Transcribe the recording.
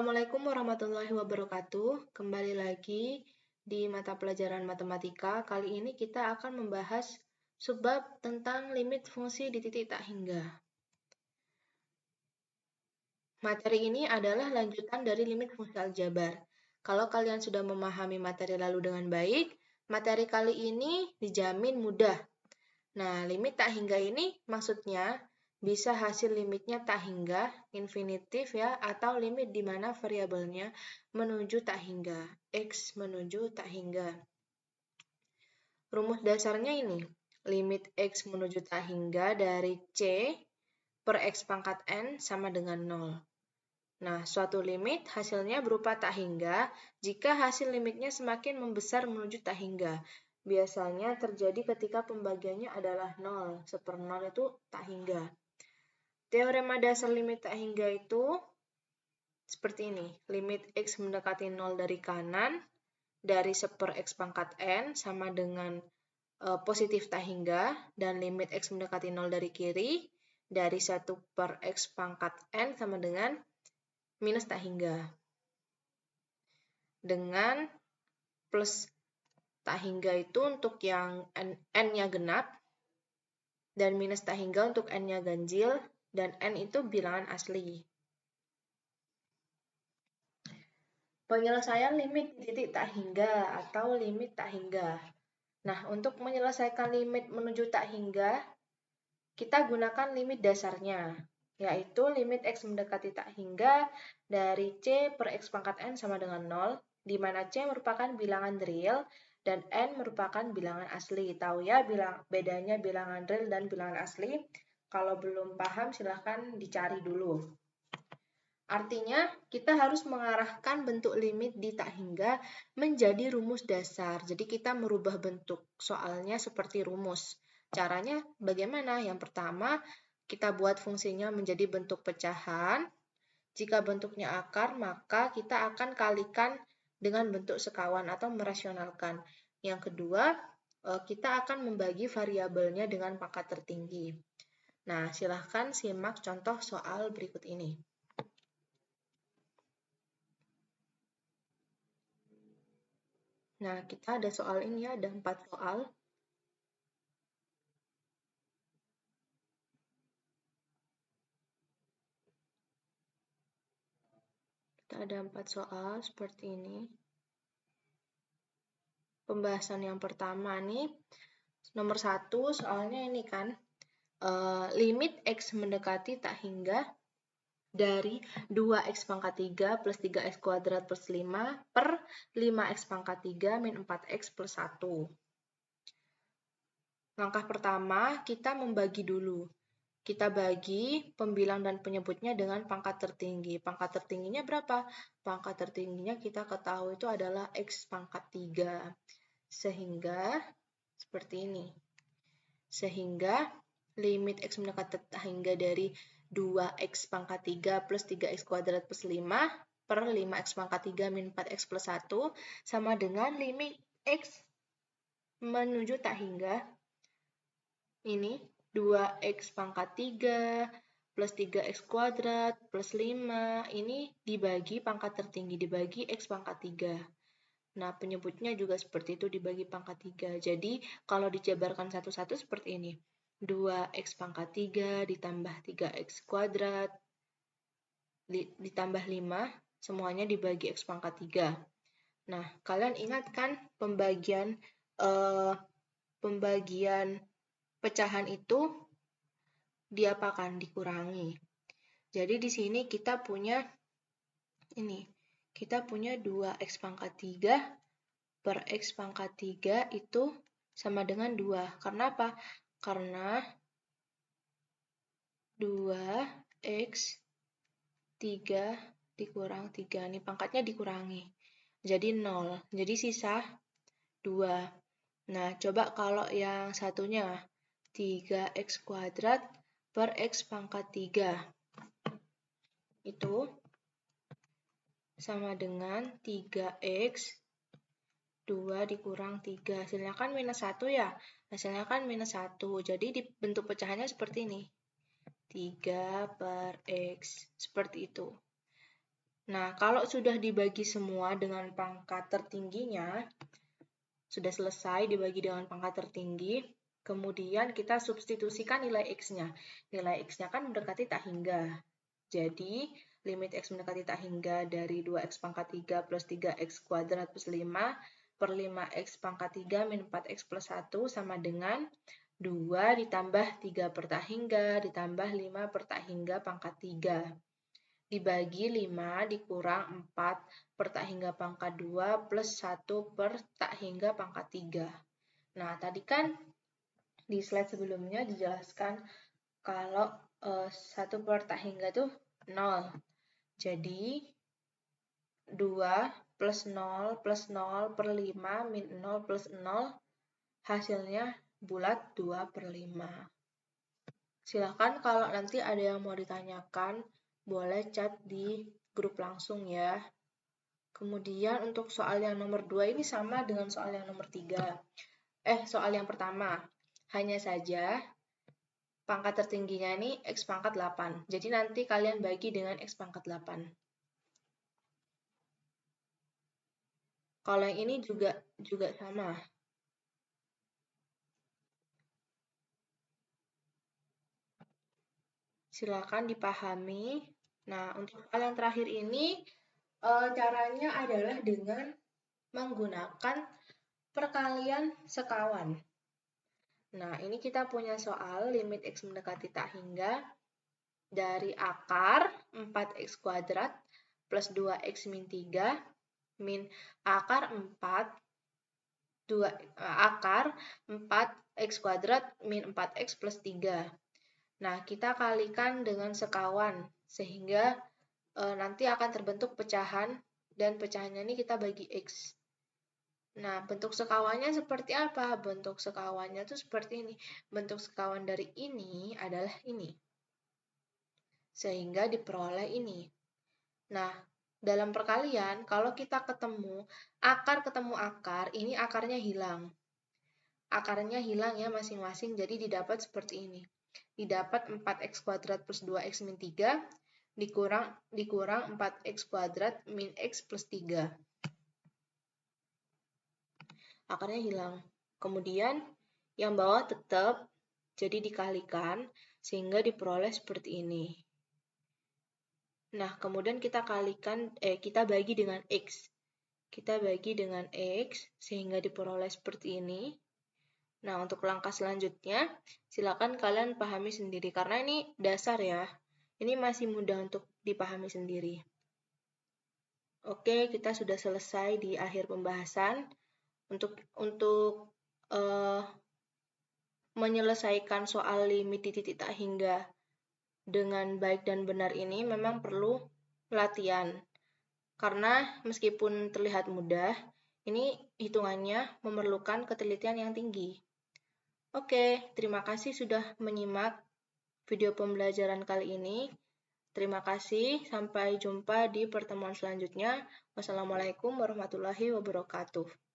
Assalamualaikum warahmatullahi wabarakatuh. Kembali lagi di mata pelajaran matematika. Kali ini kita akan membahas subbab tentang limit fungsi di titik tak hingga. Materi ini adalah lanjutan dari limit fungsi aljabar. Kalau kalian sudah memahami materi lalu dengan baik, materi kali ini dijamin mudah. Nah, limit tak hingga ini maksudnya bisa hasil limitnya tak hingga, infinitif ya, atau limit di mana variabelnya menuju tak hingga, x menuju tak hingga. Rumus dasarnya ini, limit x menuju tak hingga dari c per x pangkat n sama dengan 0. Nah, suatu limit hasilnya berupa tak hingga jika hasil limitnya semakin membesar menuju tak hingga. Biasanya terjadi ketika pembagiannya adalah 0. 1/0 itu tak hingga. Teorema dasar limit tak hingga itu seperti ini. Limit x mendekati 0 dari kanan, dari 1/x pangkat n sama dengan positif tak hingga, dan limit x mendekati 0 dari kiri, dari 1/x pangkat n sama dengan minus tak hingga. Dengan plus tak hingga itu untuk yang n-nya genap, dan minus tak hingga untuk n-nya ganjil, dan n itu bilangan asli. Penyelesaian limit di titik tak hingga atau limit tak hingga. Nah, untuk menyelesaikan limit menuju tak hingga, kita gunakan limit dasarnya, yaitu limit x mendekati tak hingga dari c per x pangkat n sama dengan 0, di mana c merupakan bilangan real dan n merupakan bilangan asli. Tahu ya bedanya bilangan real dan bilangan asli? Kalau belum paham, silahkan dicari dulu. Artinya, kita harus mengarahkan bentuk limit di tak hingga menjadi rumus dasar. Jadi, kita merubah bentuk soalnya seperti rumus. Caranya bagaimana? Yang pertama, kita buat fungsinya menjadi bentuk pecahan. Jika bentuknya akar, maka kita akan kalikan dengan bentuk sekawan atau merasionalkan. Yang kedua, kita akan membagi variabelnya dengan pangkat tertinggi. Nah, silahkan simak contoh soal berikut ini. Nah, kita ada soal ini ya, ada 4 soal. Kita ada 4 soal seperti ini. Pembahasan yang pertama nih, nomor 1 soalnya ini kan, limit x mendekati tak hingga dari 2x pangkat 3 plus 3x kuadrat plus 5 per 5x pangkat 3 min 4x plus 1. Langkah pertama, kita membagi dulu. Kita bagi pembilang dan penyebutnya dengan pangkat tertinggi. Pangkat tertingginya berapa? Pangkat tertingginya kita ketahui itu adalah x pangkat 3. Sehingga, seperti ini. Sehingga, limit x mendekati tak hingga dari 2x pangkat 3 plus 3x kuadrat plus 5 per 5x pangkat 3 min 4x plus 1 sama dengan limit x menuju tak hingga. Ini 2x pangkat 3 plus 3x kuadrat plus 5. Ini dibagi pangkat tertinggi, dibagi x pangkat 3. Nah, penyebutnya juga seperti itu, dibagi pangkat 3. Jadi, kalau dijabarkan satu-satu seperti ini. 2x pangkat 3 ditambah 3x kuadrat ditambah 5, semuanya dibagi x pangkat 3. Nah, kalian ingat kan pembagian pecahan itu diapakan? Dikurangi. Jadi di sini kita punya ini. Kita punya 2x pangkat 3 per x pangkat 3 itu sama dengan 2. Karena apa? Karena 2x 3 dikurang 3. Ini pangkatnya dikurangi. Jadi 0. Jadi sisa 2. Nah, coba kalau yang satunya 3x kuadrat per x pangkat 3. Itu sama dengan 3x 2 dikurang 3. Hasilnya kan minus 1 ya? Hasilnya kan minus 1. Jadi di bentuk pecahannya seperti ini. 3 per x. Seperti itu. Nah, kalau sudah dibagi semua dengan pangkat tertingginya, sudah selesai dibagi dengan pangkat tertinggi, kemudian kita substitusikan nilai X-nya. Nilai X-nya kan mendekati tak hingga. Jadi, limit X mendekati tak hingga dari 2X pangkat 3 plus 3X kuadrat plus 5 per 5X pangkat 3 min 4X plus 1 sama dengan 2 ditambah 3 per tak hingga ditambah 5 per tak hingga pangkat 3. Dibagi 5 dikurang 4 per tak hingga pangkat 2 plus 1 per tak hingga pangkat 3. Nah, tadi kan di slide sebelumnya dijelaskan kalau 1 per tak hingga itu 0. Jadi, 2 plus 0 plus 0 per 5 min 0 plus 0 hasilnya bulat 2 per 5. Silakan kalau nanti ada yang mau ditanyakan, boleh chat di grup langsung ya. Kemudian untuk soal yang nomor 2 ini sama dengan soal yang nomor 3. Soal yang pertama. Hanya saja pangkat tertingginya ini X pangkat 8. Jadi nanti kalian bagi dengan X pangkat 8. Kalau yang ini juga sama. Silakan dipahami. Nah, untuk soal yang terakhir ini, caranya adalah dengan menggunakan perkalian sekawan. Nah, ini kita punya soal limit X mendekati tak hingga dari akar 4X kuadrat plus 2X min 3 min akar 4X kuadrat min 4X plus 3. Nah, kita kalikan dengan sekawan, sehingga nanti akan terbentuk pecahan, dan pecahannya ini kita bagi X. Nah, bentuk sekawannya seperti apa? Bentuk sekawannya itu seperti ini. Bentuk sekawan dari ini adalah ini. Sehingga diperoleh ini. Nah, dalam perkalian, kalau kita ketemu akar, ini akarnya hilang. Akarnya hilang ya masing-masing, jadi didapat seperti ini. Didapat 4X kuadrat plus 2X min 3 dikurang 4X kuadrat min X plus 3. Akarnya hilang. Kemudian yang bawah tetap, jadi dikalikan sehingga diperoleh seperti ini. Nah, kemudian kita bagi dengan X. Kita bagi dengan X sehingga diperoleh seperti ini. Nah, untuk langkah selanjutnya, silakan kalian pahami sendiri karena ini dasar ya. Ini masih mudah untuk dipahami sendiri. Oke, kita sudah selesai di akhir pembahasan. Untuk menyelesaikan soal limit di titik tak hingga dengan baik dan benar ini memang perlu latihan. Karena meskipun terlihat mudah, ini hitungannya memerlukan ketelitian yang tinggi. Oke, terima kasih sudah menyimak video pembelajaran kali ini. Terima kasih, sampai jumpa di pertemuan selanjutnya. Wassalamualaikum warahmatullahi wabarakatuh.